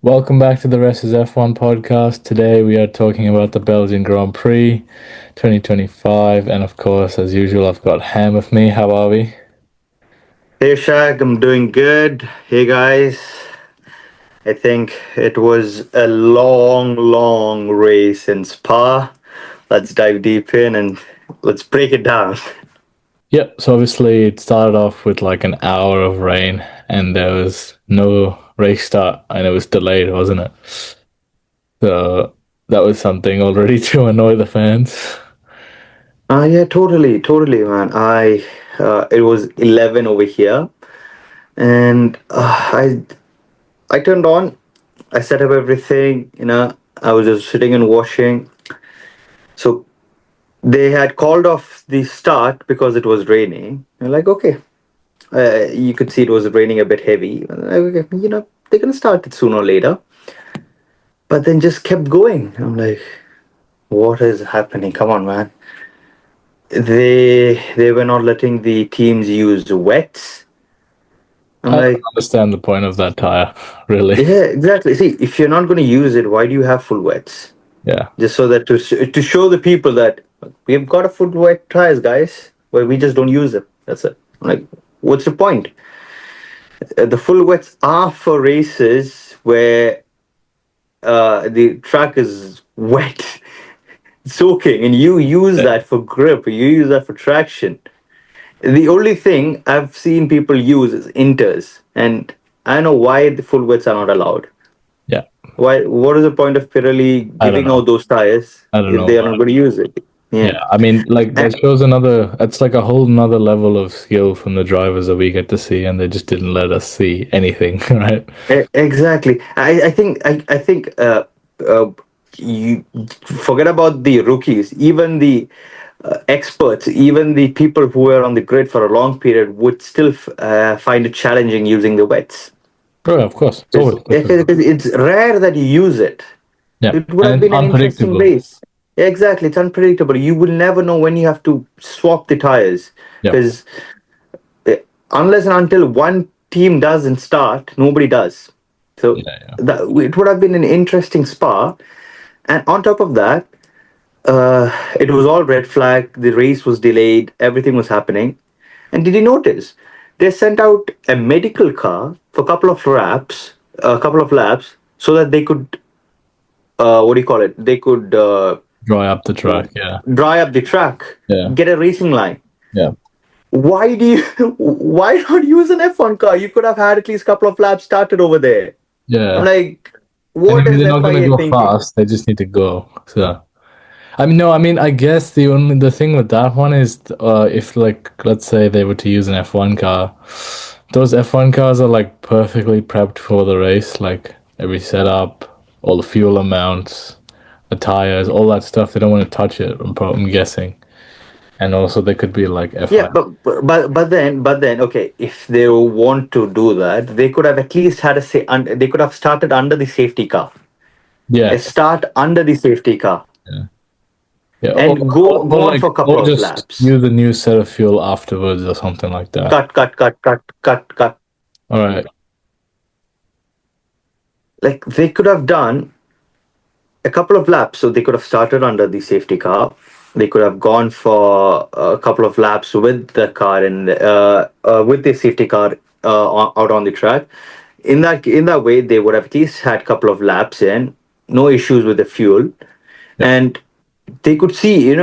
Welcome back to the Rest is F1 podcast. Today we are talking about the Belgian Grand Prix 2025. And of course, as usual, I've got Ham with me. How are we? Hey Shaq, I'm doing good. Hey guys, I think it was a long race in Spa. Let's dive deep in and let's break it down. Yep, so obviously it started off with like an hour of rain and there was no race start and it was delayed, wasn't it? So that was something already to annoy the fans. Yeah, totally, man. It was 11 over here, and I turned on. I set up everything. I was just sitting and watching. So they had called off the start because it was raining. I'm like, okay, you could see it was raining a bit heavy. Okay, they're gonna start it sooner or later. But then just kept going. I'm like, what is happening? Come on, man. They were not letting the teams use wets. I'm I don't like, understand the point of that tire, really. yeah, exactly. See, if you're not going to use it, why do you have full wets? Yeah, Just so that to show the people that we've got a full wet tires, guys, but we just don't use them. That's it. I'm like, what's the point? The full wets are for races where the track is wet, soaking, and you use yeah, that for grip, you use that for traction. The only thing I've seen people use is inters, and I don't know why the full wets are not allowed. yeah. Why? What is the point of Pirelli I don't giving know. out those tires I don't if know. they are not going to use it? Yeah. Yeah, I mean, like And, that shows another. It's like a whole nother level of skill from the drivers that we get to see, and they just didn't let us see anything, right? exactly. I think uh, you forget about the rookies. Even the experts, even the people who were on the grid for a long period, would still find it challenging using the wets. Oh, yeah, of course, Because totally, totally. it's rare that you use it. Yeah, It would have and it's been an interesting unpredictable. race. Exactly, it's unpredictable. You will never know when you have to swap the tires Yeah, because unless and until one team doesn't start, nobody does. So yeah, yeah. it would have been an interesting spa. And on top of that, it was all red flag. The race was delayed. Everything was happening. And did you notice? They sent out a medical car for a couple of laps, so that they could, what do you call it? They could Dry up the track. Yeah, dry up the track, yeah, get a racing line. yeah, Why do you? Why not use an F1 car? You could have had at least a couple of laps started over there. I'm yeah. like, what Anyway, is they're not gonna FIA go thinking? fast. They just need to go. So, I mean, no, I mean, I guess the thing with that one is, if like let's say they were to use an F1 car, those F1 cars are like perfectly prepped for the race, like every setup, all the fuel amounts, the tires, all that stuff. They don't want to touch it. I'm guessing, and also they could be like Yeah, F1. but then, okay, if they want to do that, they could have at least had a say. They could have started under the safety car. A Yeah, start under the safety car yeah, yeah, and go on for a couple or of just laps. use a new set of fuel afterwards or something like that. Cut. All right. Like they could have done a couple of laps. So they could have started under the safety car. They could have gone for a couple of laps with the car and with the safety car out on the track. In that way, they would have at least had a couple of laps in, no issues with the fuel, Yeah. and they could see.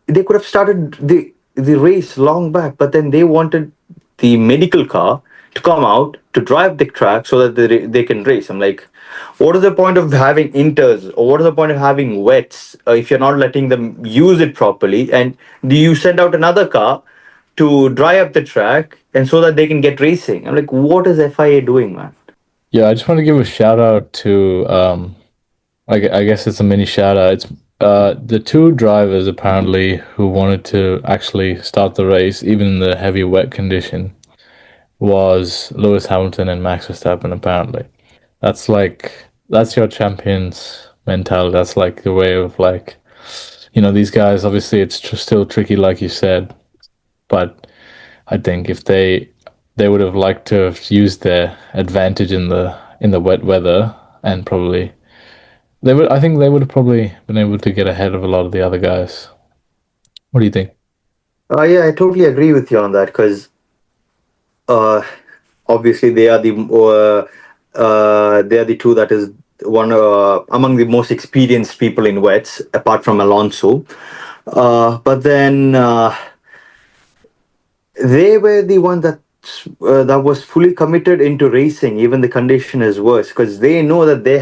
They could have started the race long back, but then they wanted the medical car to come out to drive the track so that they can race. I'm like, what is the point of having inters, or what is the point of having wets if you're not letting them use it properly? And do you send out another car to dry up the track and so that they can get racing? I'm like, what is FIA doing, man? Yeah, I just want to give a shout out to I guess it's a mini shout out. It's the two drivers apparently who wanted to actually start the race even in the heavy wet condition was Lewis Hamilton and Max Verstappen apparently. That's your champions mentality. That's like the way of like these guys obviously it's still tricky like you said, but I think if they would have liked to have used their advantage in the wet weather, and probably they would. I think they would have probably been able to get ahead of a lot of the other guys. What do you think? Yeah, I totally agree with you on that because uh, obviously they are the two that is one among the most experienced people in wets apart from Alonso. But then they were the one that was fully committed into racing. Even the condition is worse because they know that they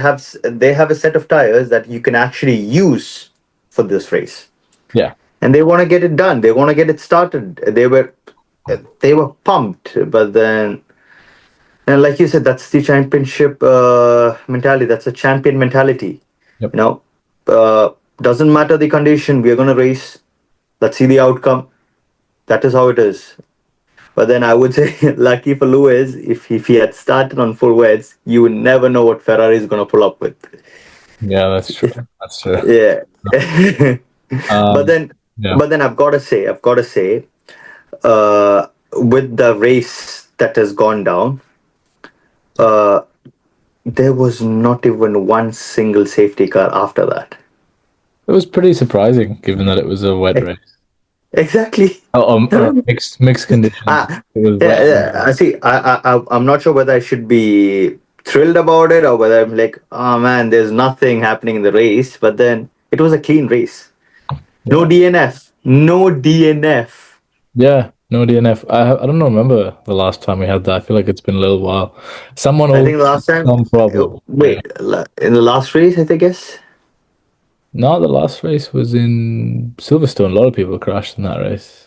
have a set of tires that you can actually use for this race, Yeah, and they want to get it done. They want to get it started. They were pumped, but then. And like you said, that's the championship mentality. That's a champion mentality. yep, You know, doesn't matter the condition. We're gonna race. Let's see the outcome. That is how it is. But then I would say, lucky for Lewis, if he had started on full wets, you would never know what Ferrari is gonna pull up with. yeah, that's true. That's true. Yeah. but Um, then, yeah, but then I've got to say, with the race that has gone down, uh, there was not even one single safety car after that. it was pretty surprising given that it was a wet E- race. Exactly. Or mixed conditions. Ah, It was yeah, wet. yeah, I see. I'm not sure whether I should be thrilled about it or whether I'm like, oh man, there's nothing happening in the race. But then it was a clean race. No Yeah, DNF. No DNF. yeah. No DNF. I don't remember the last time we had that. I feel like it's been a little while. Someone I will think the last time. some problem. Yeah. Wait, in the last race, I think, guess. No, the last race was in Silverstone. A lot of people crashed in that race.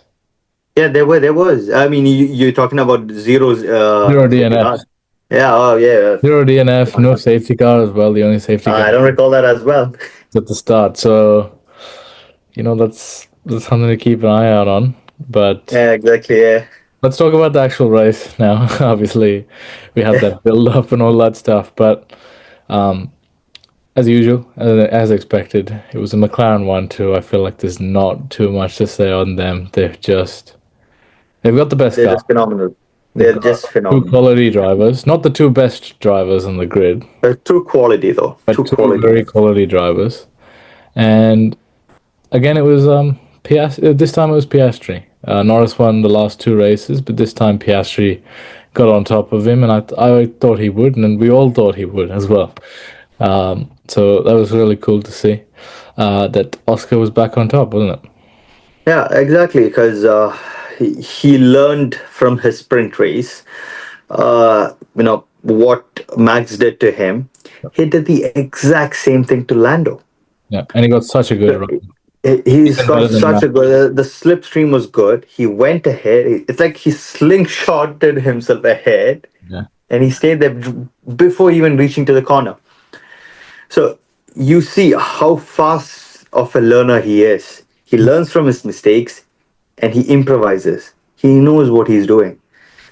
Yeah, there was. I mean, you're talking about zeros Zero safety DNF. car. Yeah. Oh, yeah. Zero DNF. No safety car as well. The only safety car I don't recall that as well. was at the start. So that's something to keep an eye out on. But Yeah, exactly. Yeah. let's talk about the actual race now. Obviously, we had that build up and all that stuff, but as usual, as expected, it was a McLaren one too. I feel like there's not too much to say on them. They've got the best They're car. just phenomenal. They've They're got just two phenomenal. quality drivers, not the two best drivers on the grid, True quality, though. but True two quality. very quality drivers. And again, it was this time it was Piastri. Norris won the last two races, but this time Piastri got on top of him, and I thought he would, and we all thought he would as well. So that was really cool to see that Oscar was back on top, wasn't it? Yeah, exactly. Because he learned from his sprint race. What Max did to him. He did the exact same thing to Lando. Yeah, and he got such a good run, He's even got better than such Max. a good. The slipstream was good. He went ahead. It's like he slingshotted himself ahead, Yeah, and he stayed there before even reaching to the corner. So you see how fast of a learner he is. He learns from his mistakes, and he improvises. He knows what he's doing.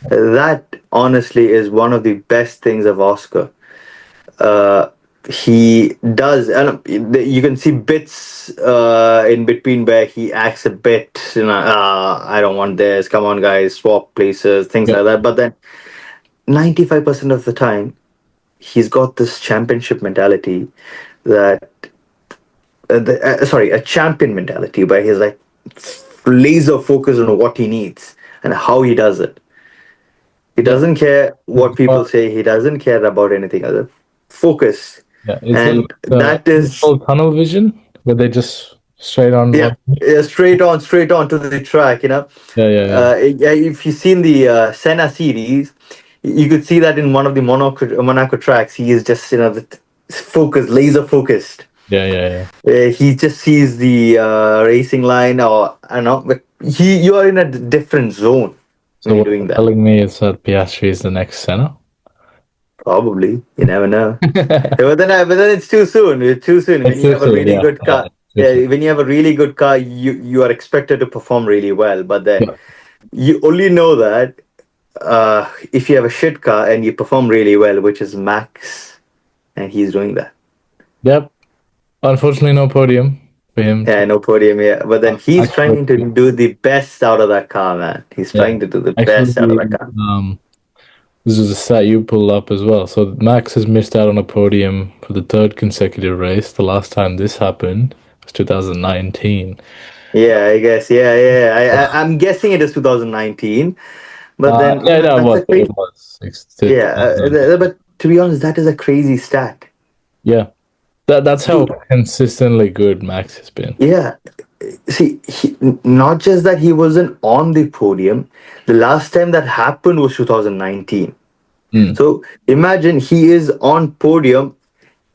That honestly is one of the best things of Oscar. Uh, he does, and you can see bits in between where he acts a bit, I don't want this, come on guys, swap places, things yeah, like that. But then 95% of the time, he's got this championship mentality that, a champion mentality where he's like laser focused on what he needs and how he does it. He yeah. doesn't care He's what people got- say. He doesn't care about anything other. Focus, yeah, and that it's is called tunnel vision, where they just straight on yeah, one. yeah, straight on to the track. Yeah, yeah, yeah, Yeah, if you've seen the Senna series, you could see that in one of the Monaco tracks. He is just focused, laser focused. yeah, yeah, yeah. He just sees the racing line, or I don't know, but you are in a different zone when So you're what doing you're that. telling me is that Piastri is the next Senna? Probably, you never know. But then it's too soon. It's too soon. When It's you too have a soon, really yeah, good yeah, car, too soon. yeah, when you have a really good car, you are expected to perform really well. But then Yeah. you only know that if you have a shit car and you perform really well, which is Max, and he's doing that. Yep. Unfortunately, no podium for him Yeah, to no podium, yeah. But then he's trying to actually. do the best out of that car, man. He's Yeah, trying to do the best out of actually, that car. This is a stat you pulled up as well. So Max has missed out on a podium for the third consecutive race. The last time this happened was 2019. Yeah, I guess. Yeah, yeah. I'm guessing it is 2019. But then, Yeah, no, that's what a it crazy. was. Yeah, but to be honest, that is a crazy stat. Yeah, that's how See, consistently good Max has been. yeah. See, not just that he wasn't on the podium. The last time that happened was 2019. Mm, So imagine he is on podium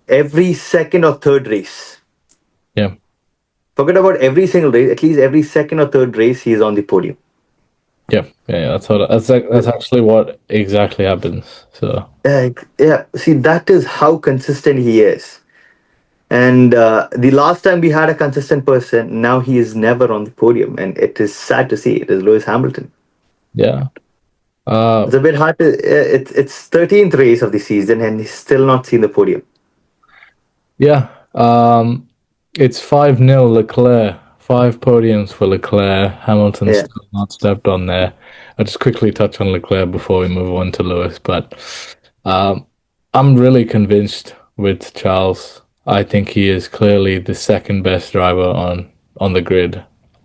every second or third race. yeah, Forget about every single race. At least every second or third race, he is on the podium. yeah. That's actually what exactly happens. So Yeah. See, that is how consistent he is. And the last time we had a consistent person, now he is never on the podium, and it is sad to see. It is Lewis Hamilton. yeah, It's uh, a bit hard to. It's 13th race of the season, and he's still not seen the podium. yeah. It's 5-0 Leclerc. Five podiums for Leclerc. Hamilton Yeah, still not stepped on there. I'll just quickly touch on Leclerc before we move on to Lewis. But um, I'm really convinced with Charles. I think he is clearly the second best driver on the grid.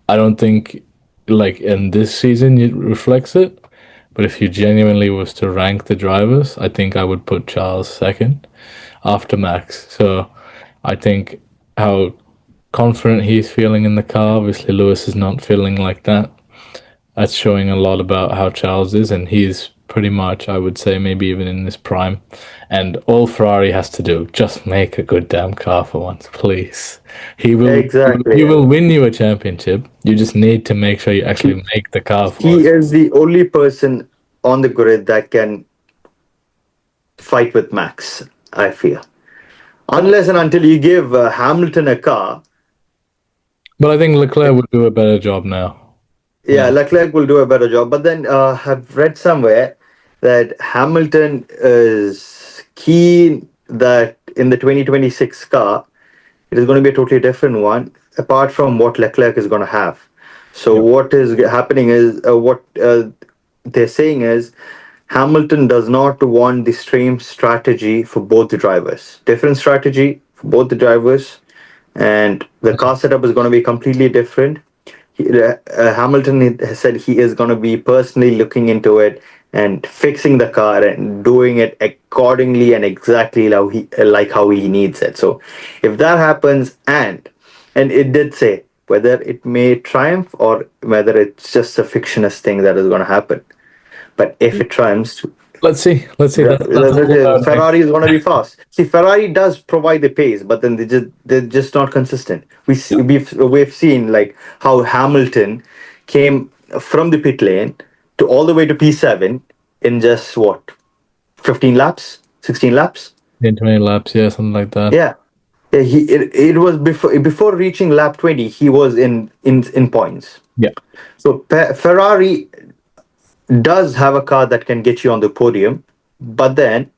I don't think like in this season it reflects it, but if you genuinely was to rank the drivers, I think I would put Charles second after Max. So I think how confident he's feeling in the car. Obviously, Lewis is not feeling like that. That's showing a lot about how Charles is, and he's pretty much, I would say, maybe even in his prime. And all Ferrari has to do, just make a good damn car for once, please. He will, exactly. he Yeah. will win you a championship. You just need to make sure you actually make the car for He it. is the only person on the grid that can fight with Max. I feel, unless and until you give Hamilton a car. But I think Leclerc would do a better job now. Yeah, Now, Leclerc will do a better job. But then I've read somewhere that Hamilton is keen that in the 2026 car, it is going to be a totally different one, apart from what Leclerc is going to have. So yep. what is happening is what they're saying is Hamilton does not want the same strategy for both the drivers. Different strategy for both the drivers, and the car setup is going to be completely different. Hamilton has said he is going to be personally looking into it and fixing the car and doing it accordingly and exactly how he needs it. So, if that happens, and it did say whether it may triumph or whether it's just a fictitious thing that is going to happen. But if it triumphs, Let's see. Let's see. That's all about next. Ferrari is going to be fast. See, Ferrari does provide the pace, but then they're just not consistent. We've seen like how Hamilton came from the pit lane to all the way to P7 in just what 15 laps, 16 laps. In 20 laps, yeah, something like that. Yeah, yeah. It was before reaching lap 20, he was in points. Yeah. So Ferrari does have a car that can get you on the podium, but then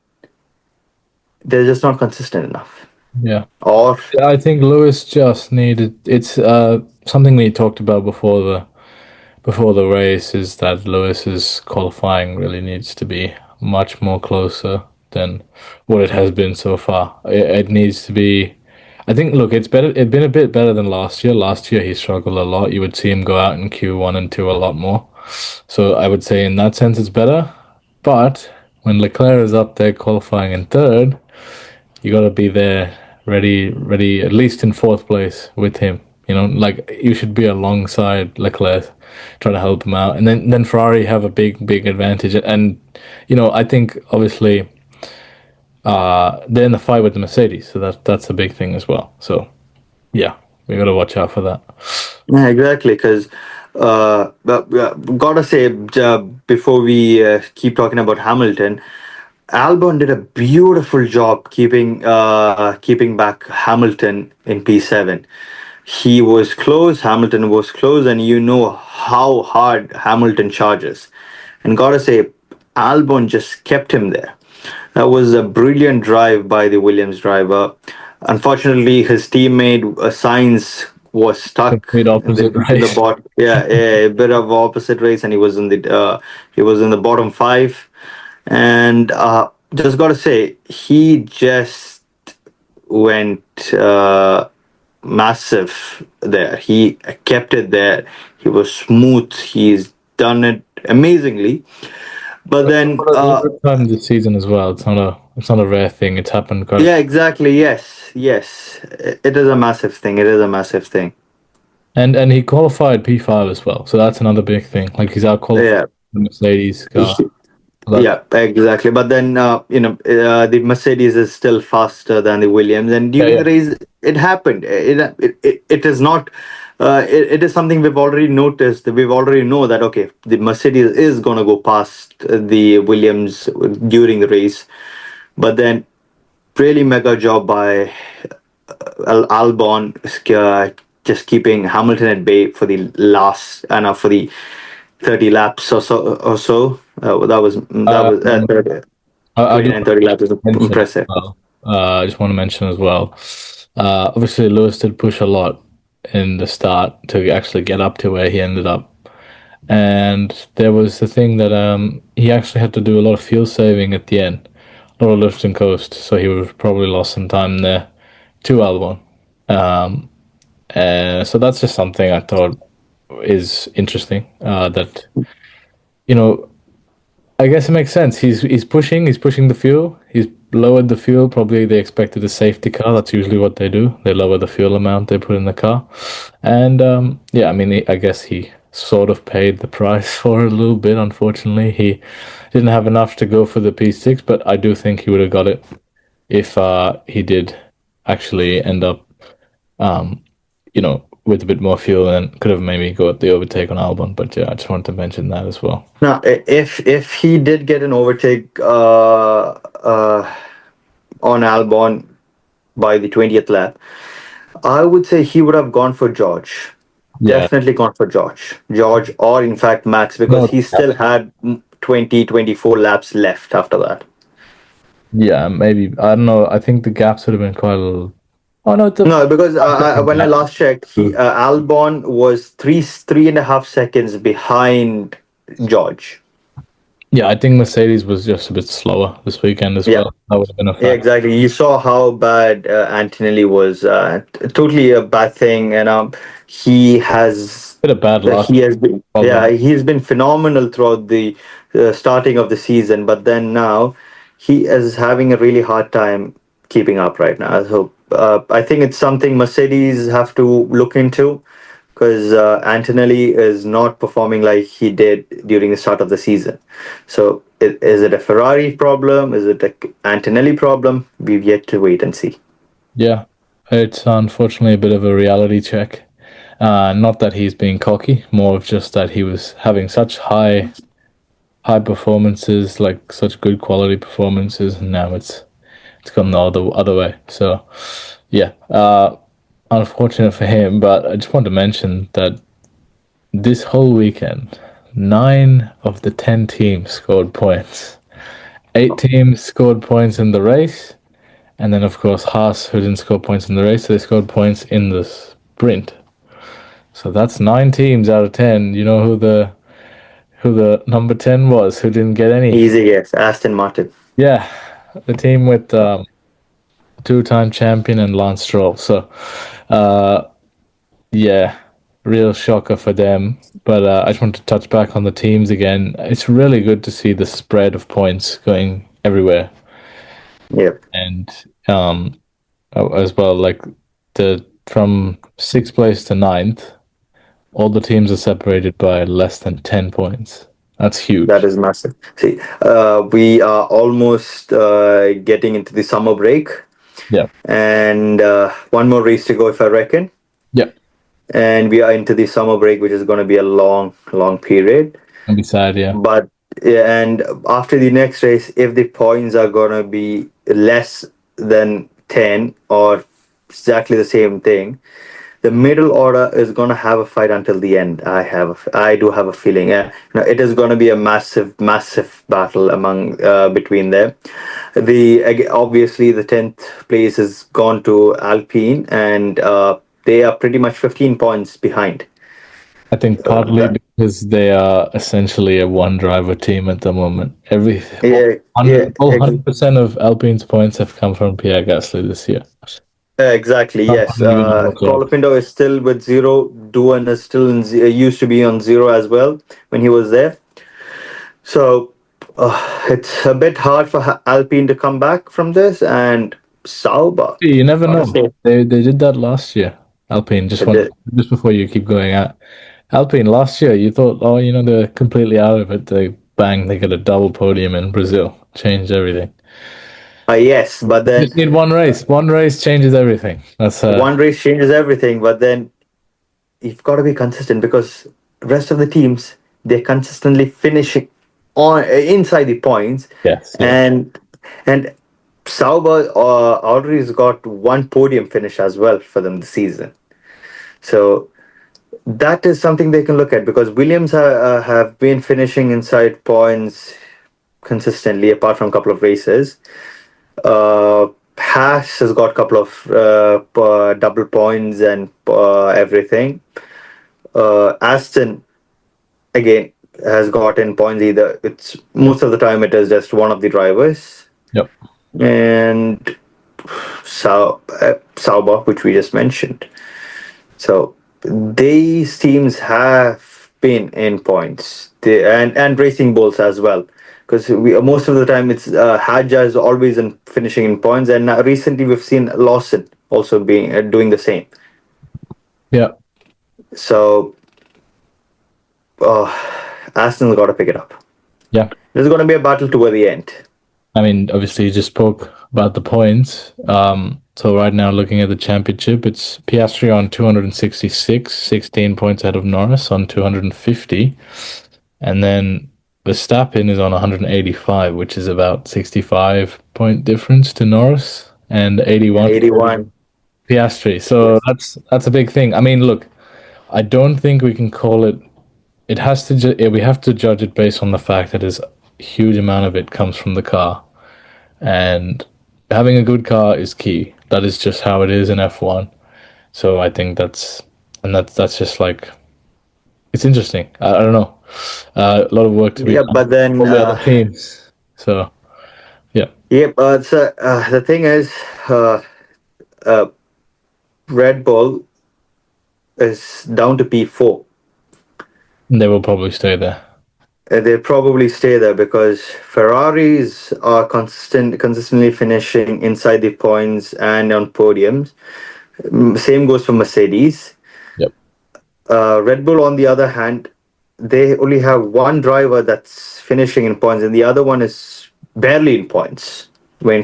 they're just not consistent enough. Yeah. Or I think Lewis just needed. It's something we talked about before the race is that Lewis's qualifying really needs to be much more closer than what it has been so far. It needs to be. I think. Look, it's better. It's been a bit better than last year. Last year he struggled a lot. You would see him go out in Q1 and 2 a lot more. So I would say in that sense it's better. But when Leclerc is up there qualifying in third, you got to be there ready at least in fourth place with him. Like you should be alongside Leclerc, trying to help him out, and then Ferrari have a big advantage. And I think obviously they're in the fight with the Mercedes, so that's a big thing as well. So yeah, we got to watch out for that. yeah, exactly, because gotta say before we keep talking about Hamilton, Albon did a beautiful job keeping back Hamilton in P7. He was close, Hamilton was close, and you know how hard Hamilton charges. And gotta say, Albon just kept him there. That was a brilliant drive by the Williams driver. Unfortunately, his teammate Sainz was stuck Complete opposite in the race. bottom. Yeah, a bit of opposite race, and he was in the bottom five. And just got to say, he just went massive there. He kept it there. He was smooth. He's done it amazingly. But then, But a good time this season as well. It's not a rare thing. It's happened quite a yeah, exactly. Yes, yes. It is a massive thing. It is a massive thing. and he qualified P5 as well. So that's another big thing. Like he's out qualified Yeah. the Mercedes car. That Yeah, exactly. But then, the Mercedes is still faster than the Williams, and yeah, during yeah. the race, it happened. It is not. It is something we've already noticed. We've already know that okay, the Mercedes is gonna go past the Williams during the race, but then really mega job by Albon, just keeping Hamilton at bay for the last and for the 30 laps or so. That was Um, I do 29, 30 laps is mention as impressive. well. I just want to mention as well. Obviously, Lewis did push a lot in the start to actually get up to where he ended up. And there was the thing that he actually had to do a lot of fuel saving at the end, a lot of lift and coast, so he would probably lost some time there to Albon. And so that's just something I thought is interesting. That you know, I guess it makes sense. He's pushing the fuel. He's lowered the fuel. Probably they expected a safety car. That's usually what they do. They lower the fuel amount they put in the car, and yeah, I mean, I guess he sort of paid the price for it a little bit. Unfortunately, he didn't have enough to go for the P6, but I do think he would have got it if he did actually end up, with a bit more fuel and could have maybe got the overtake on Albon. But yeah, I just wanted to mention that as well. Now, if he did get an overtake on Albon by the 20th lap, I would say he would have gone for George. Yeah, Definitely gone for George, or in fact Max, because no, he still had 20, 24 laps left after that. yeah, maybe I don't know. I think the gaps would have been quite a little. Oh no, it's a No, because when I gap. last checked, Albon was three and a half seconds behind George. Yeah, I think Mercedes was just a bit slower this weekend as Yeah, well. That would have been a yeah, fact. exactly. You saw how bad Antonelli was. Totally a bad thing, and he has Bit of bad luck, he has been, yeah, probably. he's been phenomenal throughout the starting of the season, but then now he is having a really hard time keeping up right now. So I think it's something Mercedes have to look into, because Antonelli is not performing like he did during the start of the season. So is it a Ferrari problem? Is it a Antonelli problem? We've yet to wait and see. Yeah, it's unfortunately a bit of a reality check. Not that he's being cocky, more of just that he was having such high performances, like such good quality performances, and now it's gone the other way. So yeah, unfortunate for him. But I just want to mention that this whole weekend, 9 of the 10 teams scored points. 8 teams scored points in the race, and then of course Haas, who didn't score points in the race, they scored points in the sprint. So that's 9 teams out of 10. You know who the number 10 was, who didn't get any? Easy guess, Aston Martin. Yeah, the team with two-time champion and Lance Stroll. So, yeah, real shocker for them. But I just want to touch back on the teams again. It's really good to see the spread of points going everywhere, Yep. and as well, like the from sixth place to ninth, all the teams are separated by less than 10 points. That's That huge. is massive. See, we are almost getting into the summer break, Yeah, and one more race to go, if I reckon. yeah. And we are into the summer break, which is going to be a long, long period. I'd be sad. Yeah, But yeah, and after the next race, if the points are going to be less than 10 or exactly the same thing, the middle order is going to have a fight until the end. I do have a feeling. It is going to be a massive, massive battle among between them. Obviously the 10th place has gone to Alpine, and they are pretty much 15 points behind. I think partly That, because they are essentially a one driver team at the moment. yeah, yeah, 100% of Alpine's points have come from Pierre Gasly this year. exactly. Yes. Not even other clubs. Colapindo is still with zero. Duan is still used to be on zero as well when he was there. So it's a bit hard for Alpine to come back from this, and Sauber, You never know. honestly, They did that last year. Alpine, it did. just before you keep going out. Alpine last year, you thought, oh, they're completely out of it. They get a double podium in Brazil, changed everything. Yes, but then Just need one race. One race changes everything. That's one race changes everything. But then you've got to be consistent because rest of the teams they're consistently finishing on inside the points, yes, yes, and Sauber already has got one podium finish as well for them this season. So that is something they can look at because Williams have been finishing inside points consistently, apart from a couple of races. Uh, Haas has got a couple of double points and everything. Aston again has gotten points either. It's most of the time it is just one of the drivers yep, and Sauber, which we just mentioned. So these teams have been in points, and Racing Bulls as well. Because we most of the time it's Hadja is always in finishing in points, and recently we've seen Lawson also being doing the same. yeah. So Aston's got to pick it up. Yeah. There's going to be a battle toward the end. I mean, obviously, you just spoke about the points. So right now, looking at the championship, it's Piastri on 266, 16 points ahead of Norris on 250. And then Verstappen is on 185, which is about 65-point difference to Norris, and 81 for 81. Piastri. So Yes. that's a big thing. I mean, look, I don't think we can call it. It has to. We have to judge it based on the fact that a huge amount of it comes from the car, and having a good car is key. That is just how it is in F1. So I think that's just like it's interesting. I don't know. A lot of work to be Yeah, done. but then All the other teams. So yeah, yeah, but the thing is, uh, Red Bull is down to P4. they will probably stay there. They'll probably stay there because Ferraris are consistently finishing inside the points and on podiums. Same goes for Mercedes. Yep. Red Bull, on the other hand, they only have one driver that's finishing in points, and the other one is barely in points when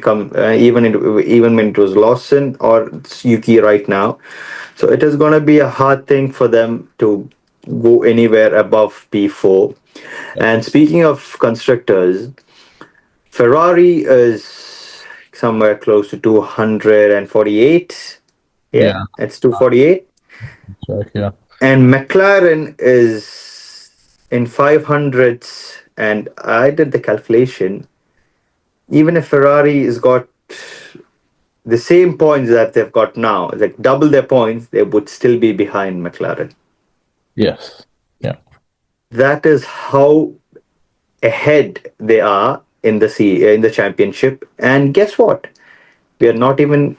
even when it was Lawson or it's Yuki right now. So it is going to be a hard thing for them to go anywhere above P4. And speaking of constructors, Ferrari is somewhere close to 248. Yeah, Yeah. it's 248. Check, yeah. And McLaren is in 500s. And I did the calculation. Even if Ferrari has got the same points that they've got now, like double their points, they would still be behind McLaren. Yes. Yeah. That is how ahead they are in the championship. And guess what? We are not even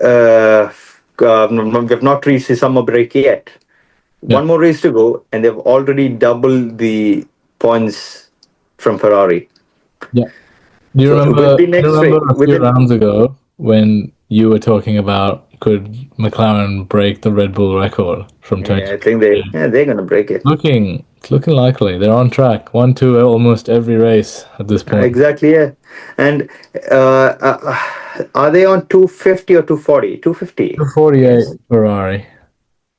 we have not reached the summer break yet. Yeah. One more race to go, and they've already doubled the points from Ferrari. Yeah. Do you So with remember? the Do you next race, remember a with few the rounds ago when you were talking about could McLaren break the Red Bull record from yeah, I 20? think they're gonna break it. It's looking likely. They're on track. 1-2 almost every race at this point. Exactly, yeah. And are they on 250 or 240? 250, I 48 guess. Ferrari.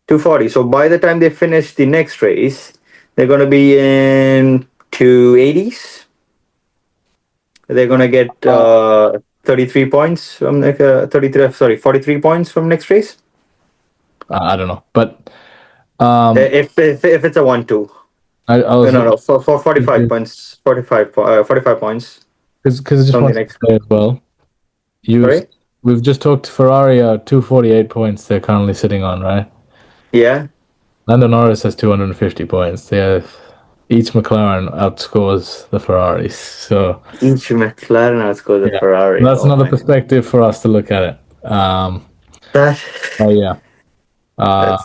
240. So by the time they finish the next race, they're going to be in 280s. They're going to get 33 points from 43 points from next race. I don't know, but If it's a 1-2. I No, was no, no, for 45 points, 45 points because I just from the want to next. say as well. You've Sorry? We've just talked Ferrari 248 points they're currently sitting on, right? Yeah. Lando Norris has 250 points. Each McLaren outscores the Ferraris. So Each McLaren outscored the yeah, Ferrari. that's Oh another my, perspective for us to look at it. that Oh yeah. Uh,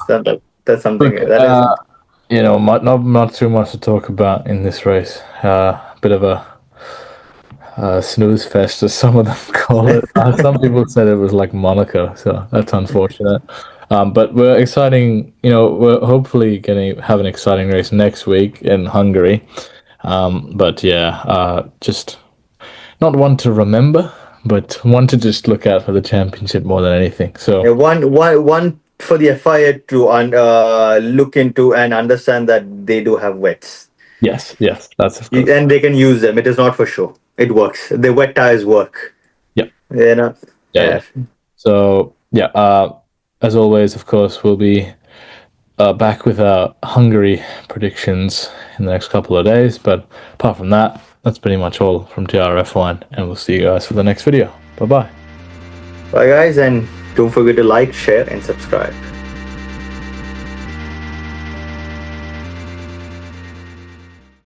that's something. Look, That is something. not too much to talk about in this race. Bit of a snooze fest, as some of them call it. Some people said it was like Monaco, so that's unfortunate. But we're exciting. We're hopefully going to have an exciting race next week in Hungary. But yeah, just not one to remember, but one to just look out for the championship more than anything. Yeah, So one for the FIA to look into and understand that they do have wets. yes, that's of course. And they can use them. It is not for show. It works. The wet tires work. Yep. You know. Yeah. Yeah. So yeah, as always, of course, we'll be back with our Hungary predictions in the next couple of days. But apart from that, that's pretty much all from TRF1, and we'll see you guys for the next video. Bye bye. Bye guys, and don't forget to like, share, and subscribe.